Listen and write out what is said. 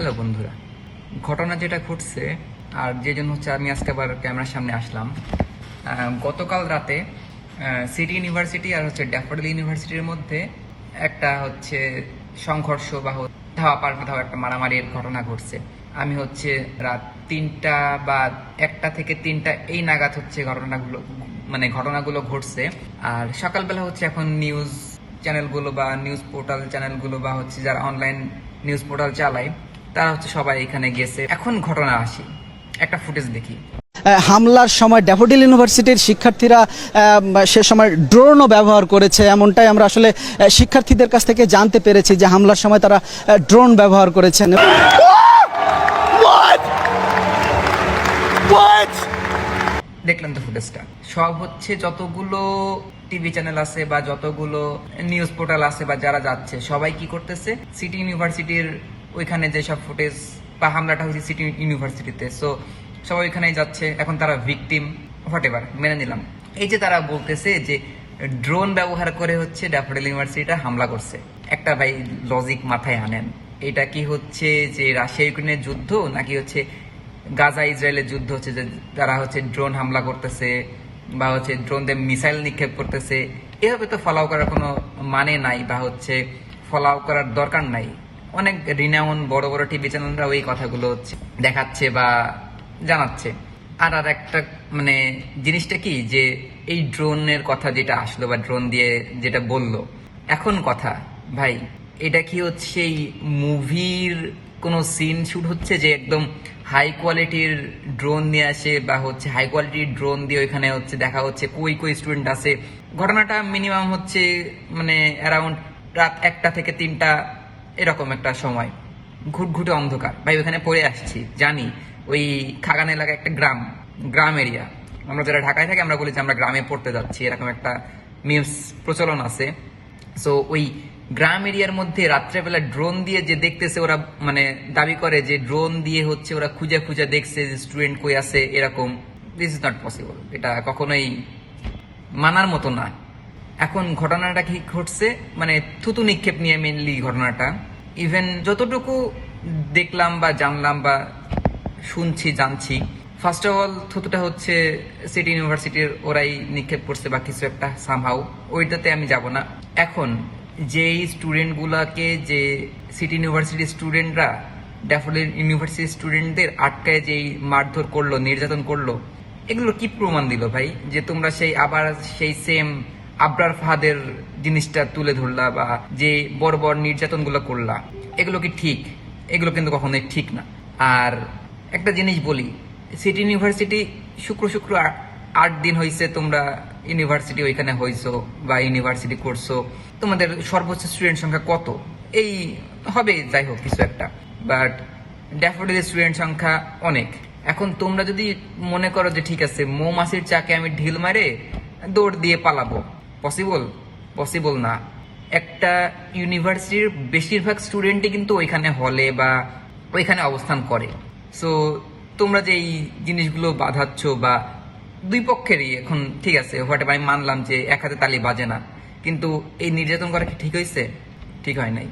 Hello বন্ধুরা, ঘটনা যেটা ঘটছে আর যে জন্য হচ্ছে আমি আজকে আবার ক্যামেরার সামনে আসলাম। গতকাল রাতে সিটি ইউনিভার্সিটি আর হচ্ছে ড্যাফোডিল ইউনিভার্সিটির মধ্যে একটা হচ্ছে সংঘর্ষ বা ধাওয়া পাল্টা ধাওয়া একটা মারামারির ঘটনা ঘটছে। আমি হচ্ছে রাত 3টা বা 1টা থেকে 3টা এই নাগাদ হচ্ছে ঘটনাগুলো ঘটছে। আর সকালবেলা হচ্ছে এখন নিউজ চ্যানেলগুলো বা নিউজ পোর্টাল চ্যানেলগুলো বা হচ্ছে যারা অনলাইন নিউজ পোর্টাল চালায় তারা হচ্ছে সবাই এখানে গেছে। এখন ঘটনা আসি, একটা ফুটেজ দেখি। হামলার সময় ড্যাফোডিল ইউনিভার্সিটির শিক্ষার্থীরা সে সময় ড্রোনও ব্যবহার করেছে, এমনটাই আমরা আসলে শিক্ষার্থীদের কাছ থেকে জানতে পেরেছি যে হামলার সময় তারা ড্রোন ব্যবহার করেছেন। দেখলেন তো ফুটেজটা, সব হচ্ছে যতগুলো টিভি চ্যানেল আছে বা যতগুলো নিউজ পোর্টাল আছে বা যারা যাচ্ছে সবাই কি করতেছে, সিটি ইউনিভার্সিটির ওইখানে যেসব ফুটেজ বা হামলাটা হয়েছে সিটি ইউনিভার্সিটিতে, সো সবাই ওইখানেই যাচ্ছে। এখন তারা ভিকটিম হোয়াট এভার মেনে নিলাম। এই যে তারা বলতেছে যে ড্রোন ব্যবহার করে হচ্ছে ড্যাফোডিল ইউনিভার্সিটিটা হামলা করছে, একটা ভাই লজিক মাথায় আনেন। এটা কি হচ্ছে যে রাশিয়া ইউক্রেনের যুদ্ধ, নাকি হচ্ছে গাজা ইসরায়েলের যুদ্ধ হচ্ছে যে তারা হচ্ছে ড্রোন হামলা করতেছে বা হচ্ছে ড্রোন দিয়ে মিসাইল নিক্ষেপ করতেছে? এভাবে তো ফলাও করার কোনো মানে নাই বা হচ্ছে ফলাও করার দরকার নাই। অনেক রিনাউন বড় বড় টিভি চ্যানেলরা ওই কথাগুলো হচ্ছে দেখাচ্ছে বা জানাচ্ছে। আর আর একটা জিনিসটা কি যে এই ড্রোনের কথা যেটা আসলো বা ড্রোন দিয়ে যেটা বললো, এখন কথা ভাই, এটা কি হচ্ছে এই মুভির কোনো সিন শুট হচ্ছে যে একদম হাই কোয়ালিটির ড্রোন নিয়ে আসে বা হচ্ছে হাই কোয়ালিটির ড্রোন দিয়ে ওইখানে হচ্ছে দেখা হচ্ছে কই কই স্টুডেন্ট আছে? ঘটনাটা মিনিমাম হচ্ছে অ্যারাউন্ড রাত 1টা থেকে 3টা এরকম একটা সময়, ঘুটঘুটে অন্ধকার ভাই। ওখানে পড়ে আসছি, জানি ওই খাগান এলাকা একটা গ্রাম এরিয়া। আমরা যারা ঢাকায় থাকি আমরা বলি যে আমরা গ্রামে পড়তে যাচ্ছি, এরকম একটা মিমস প্রচলন আছে। সো ওই গ্রাম এরিয়ার মধ্যে রাত্রেবেলা ড্রোন দিয়ে যে দেখতেছে ওরা, দাবি করে যে ড্রোন দিয়ে হচ্ছে ওরা খুঁজে খুঁজে দেখছে যে স্টুডেন্ট কই আছে, এরকম। দিস ইজ নট পসিবল, এটা কখনোই মানার মতো না। এখন ঘটনাটা কি ঘটছে, থুতু নিক্ষেপ নিয়ে মেনলি ঘটনাটা। ইভেন যতটুকু দেখলাম বা জানলাম বা শুনছি জানছি, ফার্স্ট অফ অল থুতুটা হচ্ছে সিটি ইউনিভার্সিটির ওরাই নিক্ষেপ করছে বা কিছু একটা সামহাউ, ওইটাতে আমি যাব না। এখন যেই স্টুডেন্ট গুলাকে, যে সিটি ইউনিভার্সিটির স্টুডেন্টরা ড্যাফোডিল ইউনিভার্সিটির স্টুডেন্টদের আটকায় যেই মারধর করলো, নির্যাতন করলো, এগুলো কি প্রমাণ দিল ভাই যে তোমরা সেই সেম আবরার ফাহাদের জিনিসটা তুলে ধরলা বা যে বড় বড় নির্যাতন গুলো করলা? এগুলো কি ঠিক? এগুলো কিন্তু কখনোই ঠিক না। আর একটা জিনিস বলি, সিটি ইউনিভার্সিটি শুক্র 8 দিন হয়েছে তোমরা ইউনিভার্সিটি ওইখানে হইছো বা ইউনিভার্সিটি করছো, তোমাদের সর্বোচ্চ স্টুডেন্ট সংখ্যা কত? এই হবে, যাই হোক কিছু একটা, বাট ড্যাফোডিলের স্টুডেন্ট সংখ্যা অনেক। এখন তোমরা যদি মনে করো যে ঠিক আছে মৌমাছির চাকে আমি ঢিল মারে দৌড় দিয়ে পালাবো, পসিবল না। একটা ইউনিভার্সিটির বেশিরভাগ স্টুডেন্টই কিন্তু ওইখানে হলে বা ওইখানে অবস্থান করে। সো তোমরা যে এই জিনিসগুলো বাধাচ্ছ বা দুই পক্ষেরই, এখন ঠিক আছে হোয়াট এভার, আমি মানলাম যে এক হাতে তালি বাজে না, কিন্তু এই নির্যাতন করা কি ঠিক হয়েছে? ঠিক হয় নাই।